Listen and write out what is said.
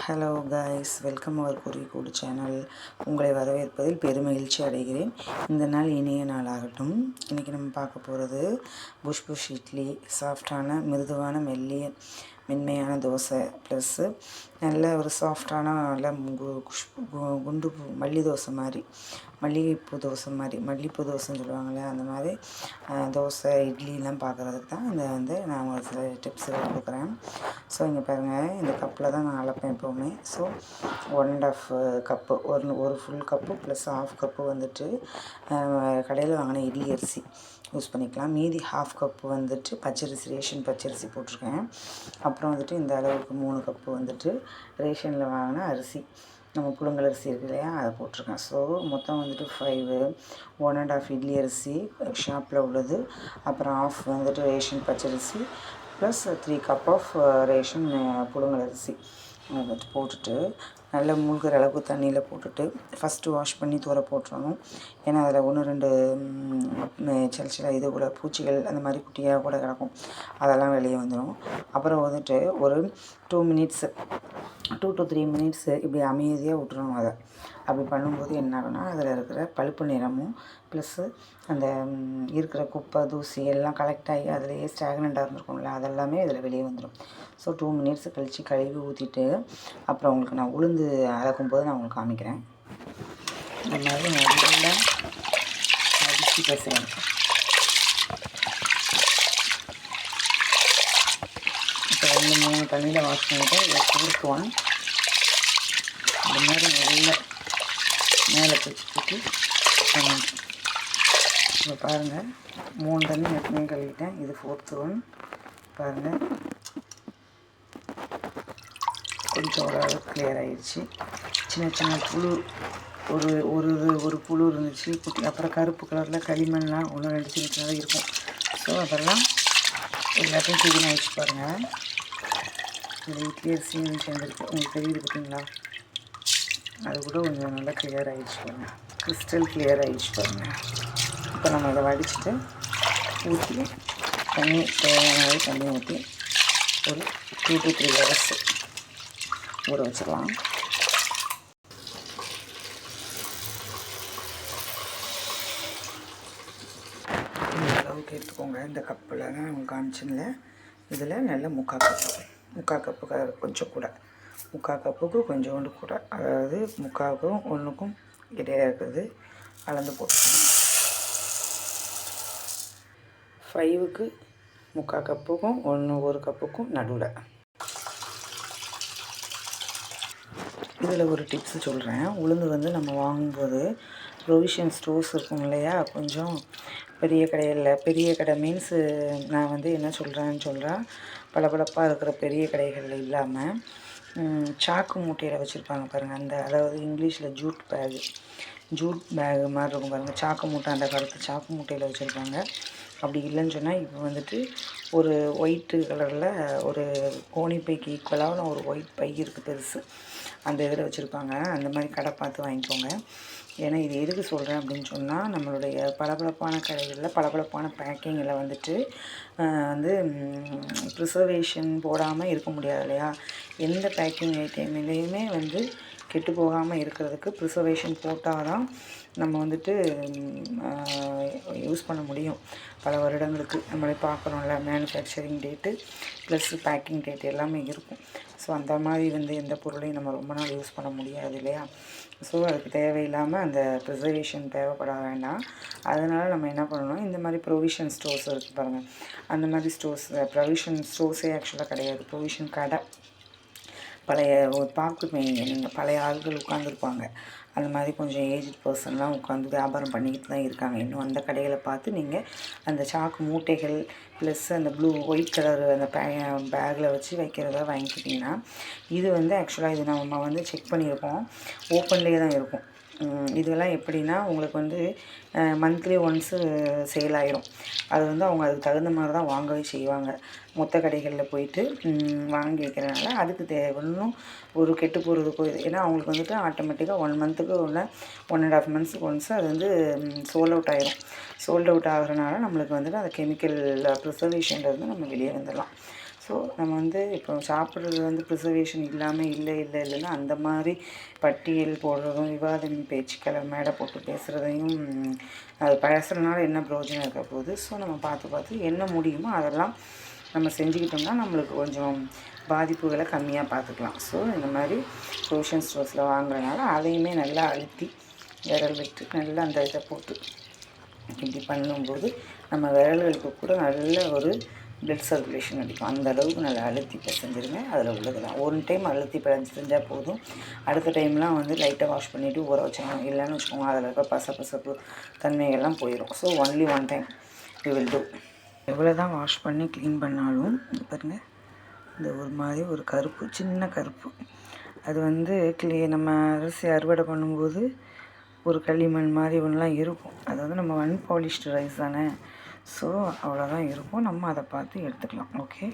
Hello guys, welcome அவர் குறிக்கூடு channel. உங்களை வரவேற்பதில் பெருமகிழ்ச்சி அடைகிறேன். இந்த நாள் இனிய நாளாகட்டும். இன்றைக்கி நம்ம பார்க்க போகிறது புஷ் இட்லி. சாஃப்டான மிருதுவான மென்மையான தோசை ப்ளஸ்ஸு நல்ல ஒரு சாஃப்டான நல்ல குண்டு மல்லி தோசை மாதிரி, மல்லிகைப்பூ தோசை மாதிரி, மல்லிப்பூ தோசைன்னு சொல்லுவாங்களே அந்த மாதிரி தோசை இட்லிலாம் பார்க்குறதுக்கு தான் நான் ஒரு சில டிப்ஸுகள் கொடுக்குறேன். ஸோ இங்கே பாருங்கள், இந்த கப்பில் தான் நான் அளப்பேன் எப்போவுமே. ஸோ 1.5 கப்பு, ஒரு full cup plus half cup கடையில் வாங்கின இட்லி அரிசி யூஸ் பண்ணிக்கலாம். மீதி ஹாஃப் கப்பு பச்சரிசி, ரேஷன் பச்சரிசி போட்டிருக்கேன். அப்புறம் இந்த அளவுக்கு 3 கப்பு ரேஷனில் வாங்கின அரிசி, நம்ம புழுங்கல் அரிசி இருக்குது இல்லையா, அதை போட்டிருக்கேன். ஸோ மொத்தம் 5, 1.5 இட்லி அரிசி ஷாப்பில் உள்ளது, அப்புறம் ஆஃப் ரேஷன் பச்சரிசி ப்ளஸ் 3 கப் ஆஃப் ரேஷன் புழுங்கல் அரிசி போட்டுட்டு நல்லா மூழ்கிற அளவுக்கு தண்ணியில் போட்டுட்டு ஃபஸ்ட்டு வாஷ் பண்ணி தூர போட்டுறணும். ஏன்னா அதில் 1-2 சில இது கூட பூச்சிகள் அந்த மாதிரி குட்டியாக கூட கிடக்கும், அதெல்லாம் வெளியே வந்துடும். அப்புறம் ஒரு 2 மினிட்ஸு 2 to 3 மினிட்ஸு இப்படி அமைதியாக விட்டுறணும். அதை அப்படி பண்ணும்போது என்ன ஆகுனா, அதில் இருக்கிற பழுப்பு நிறமும் ப்ளஸ்ஸு அந்த இருக்கிற குப்பை தூசி எல்லாம் கலெக்ட் ஆகி அதிலேயே ஸ்டாக்னண்ட்டாக இருந்திருக்கும்ல, அதெல்லாமே அதில் வெளியே வந்துடும். ஸோ 2 மினிட்ஸ் கழித்து கழுவி ஊற்றிட்டு அப்புறம் உங்களுக்கு நான் உளுந்து அரைக்கும்போது நான் உங்களுக்கு காமிக்கிறேன். இந்த மாதிரி நல்லா அடித்து பேசுகிறேன். இப்போ 2-3 தண்ணியில் வாஷ் பண்ணிவிட்டு இதை கொடுக்குவான். இந்த மாதிரி நல்லா மேலே தூக்கி இப்போ பாருங்கள், 3 தண்ணி எப்பவுமே கழுவிட்டேன். இது 4th ஒன். பாருங்கள், கொஞ்சம் ஓரளவுக்கு கிளியர் ஆகிடுச்சு. சின்ன புழு ஒரு புழு இருந்துச்சு குட்டி. அப்புறம் கருப்பு கலரில் களிமண்லாம் 1-2 சின்னதாக இருக்கும். ஸோ அதெல்லாம் எல்லாத்தையும் க்ளீன் ஆகிடுச்சு. பாருங்கள், இது இட்லி அரிசின்னு சேர்ந்துருக்கு, உங்களுக்கு தெரியுது பார்த்தீங்களா? அது கூட கொஞ்சம் நல்லா கிளியர் ஆகிடுச்சு. பாருங்கள், கிறிஸ்டல் கிளியர் ஆகிடுச்சு. பாருங்கள், இப்போ நம்ம அதை வடிச்சிட்டு ஊற்றி தேவையான தண்ணி ஊற்றி ஒரு 2 to 3 hours ஊற வச்சிடலாம். இந்த அளவுக்கு எடுத்துக்கோங்க. இந்த கப்பில் தான் உங்களுக்கு காமிச்சின்ல, இதில் நல்ல 3/4 கப்பு கொஞ்சம் கூட, 3/4 கப்புக்கு கொஞ்சோண்டு கூட, அதாவது 3/4க்கும் 1க்கும் இடையாக இருக்கிறது அளந்து போட்டுக்கணும். 5க்கு 3/4 கப்புக்கும் 1 கப்புக்கும் நடுவில். இதில் ஒரு டிப்ஸு சொல்கிறேன். உளுந்து நம்ம வாங்கும்போது ப்ரொவிஷன் ஸ்டோர்ஸ் இருக்கும் இல்லையா, கொஞ்சம் பெரிய கடை மீன்ஸு நான் என்ன சொல்கிறேன், பளபளப்பாக இருக்கிற பெரிய கடைகளில் இல்லாமல் சாக்கு மூட்டையில் வச்சுருப்பாங்க பாருங்கள். அதாவது இங்கிலீஷில் ஜூட் பேகு மாதிரி இருக்கும் பாருங்கள். சாக்கு மூட்டை, அந்த காலத்து சாக்கு மூட்டையில் வச்சுருப்பாங்க. அப்படி இல்லைன்னு சொன்னால் இப்போ ஒரு ஒயிட்டு கலரில் ஒரு கோணிப்பைக்கு ஈக்குவலான ஒரு ஒயிட் பை இருக்குது பெருசு, அந்த இதில் வச்சுருப்பாங்க. அந்த மாதிரி கடை பார்த்து வாங்கிக்கோங்க. ஏன்னா இது எதுக்கு சொல்கிறேன் அப்படின்னு சொன்னால், நம்மளுடைய பளபளப்பான கடைகளில் பளபளப்பான பேக்கிங்கில் ப்ரிசர்வேஷன் போடாமல் இருக்க முடியாது இல்லையா. எந்த பேக்கிங் ஐட்டம்லேயுமே கெட்டு போகாமல் இருக்கிறதுக்கு ப்ரிசர்வேஷன் போட்டால் தான் நம்ம யூஸ் பண்ண முடியும் பல வருடங்களுக்கு. நம்மளே பார்க்குறோம்ல, manufacturing date plus packing date எல்லாமே இருக்கும். ஸோ அந்த மாதிரி எந்த பொருளையும் நம்ம ரொம்ப நாள் யூஸ் பண்ண முடியாது இல்லையா. ஸோ அதுக்கு தேவையில்லாமல் அந்த ப்ரிசர்வேஷன் தேவைப்பட வேண்டாம். அதனால் நம்ம என்ன பண்ணணும், இந்த மாதிரி ப்ரொவிஷன் ஸ்டோர்ஸ் இருக்குது பாருங்கள். அந்த மாதிரி ப்ரொவிஷன் ஸ்டோர்ஸே ஆக்சுவலாக கிடையாது, ப்ரொவிஷன் கடை. நீங்கள் பழைய ஆள்கள் உட்காந்துருப்பாங்க, அந்த மாதிரி கொஞ்சம் ஏஜ்ட் பர்சன்லாம் உட்காந்து வியாபாரம் பண்ணிக்கிட்டு தான் இருக்காங்க. இன்னும் அந்த கடைகளை பார்த்து நீங்கள் அந்த சாக்கு மூட்டைகள் ப்ளஸ் அந்த ஒயிட் கலர் அந்த பேக்கில் வச்சு வைக்கிறத வாங்கிக்கிட்டிங்கன்னா, இது ஆக்சுவலாக இது நம்ம செக் பண்ணியிருக்கோம், ஓப்பன்லேயே தான் இருக்கும். இதெல்லாம் எப்படின்னா, உங்களுக்கு மந்த்லி ஒன்ஸு சேல் ஆயிரும். அது அவங்க அதுக்கு தகுந்த மாதிரி தான் வாங்கவே செய்வாங்க. மொத்த கடைகளில் போயிட்டு வாங்கி வைக்கிறனால அதுக்கு இன்னும் ஒரு கெட்டு போகிறதுக்கோ ஏன்னா அவங்களுக்கு ஆட்டோமேட்டிக்காக 1 மந்த்துக்கு 1.5 மந்த்ஸுக்கு ஒன்ஸ் அது சோல்ட் அவுட் ஆயிரும். சோல்ட் அவுட் ஆகிறனால நம்மளுக்கு அந்த கெமிக்கல் ப்ரிசர்வேஷன்லேருந்து நம்ம வெளியே வந்துடலாம். ஸோ நம்ம வந்து இப்போ சாப்பிட்றது வந்து ப்ரிசர்வேஷன் இல்லாமல் இல்லைன்னா அந்த மாதிரி பட்டியல் போடுறதும் விவாதம் பேச்சுக்களை மேடை போட்டு பேசுகிறதையும் அது பேசுகிறதுனால என்ன பிரயோஜனம் இருக்க போகுது. ஸோ நம்ம பார்த்து என்ன முடியுமோ அதெல்லாம் நம்ம செஞ்சுக்கிட்டோம்னா நம்மளுக்கு கொஞ்சம் பாதிப்புகளை கம்மியாக பார்த்துக்கலாம். ஸோ இந்த மாதிரி ப்ரொவிஷன் ஸ்டோர்ஸில் வாங்குறதுனால அதையுமே நல்லா அழுத்தி விரல் விட்டு நல்லா அந்த இதை போட்டு இப்படி பண்ணும்போது நம்ம விரல்களுக்கு கூட நல்ல ஒரு பிளட் சர்க்குலேஷன் அடிக்கும். அந்த அளவுக்கு நல்லா அழுத்தி பிசைஞ்சிருங்க. அதில் உள்ளதெல்லாம் ஒன் டைம் அழுத்தி செஞ்சால் போதும். அடுத்த டைம்லாம் வந்து லைட்டாக வாஷ் பண்ணிவிட்டு ஊற வச்சுக்கணும். இல்லைன்னு வச்சுக்கோங்க அதில் இருக்க பசப்பு தன்மைகள்லாம் போயிடும். So only one time we will do. எவ்வளோ தான் வாஷ் பண்ணி க்ளீன் பண்ணாலும் பாருங்கள் இந்த ஒரு மாதிரி ஒரு கருப்பு, சின்ன கருப்பு, அது வந்து நம்ம அரிசி அறுவடை பண்ணும்போது ஒரு களிமண் மாதிரி ஒன்றுலாம் இருக்கும். அது வந்து நம்ம அன்பாலிஷ்டு ரைஸ் தானே. ஸோ அவ்வளோதான் இருக்கும். நம்ம அதை பார்த்து எடுத்துக்கலாம். ஓகே.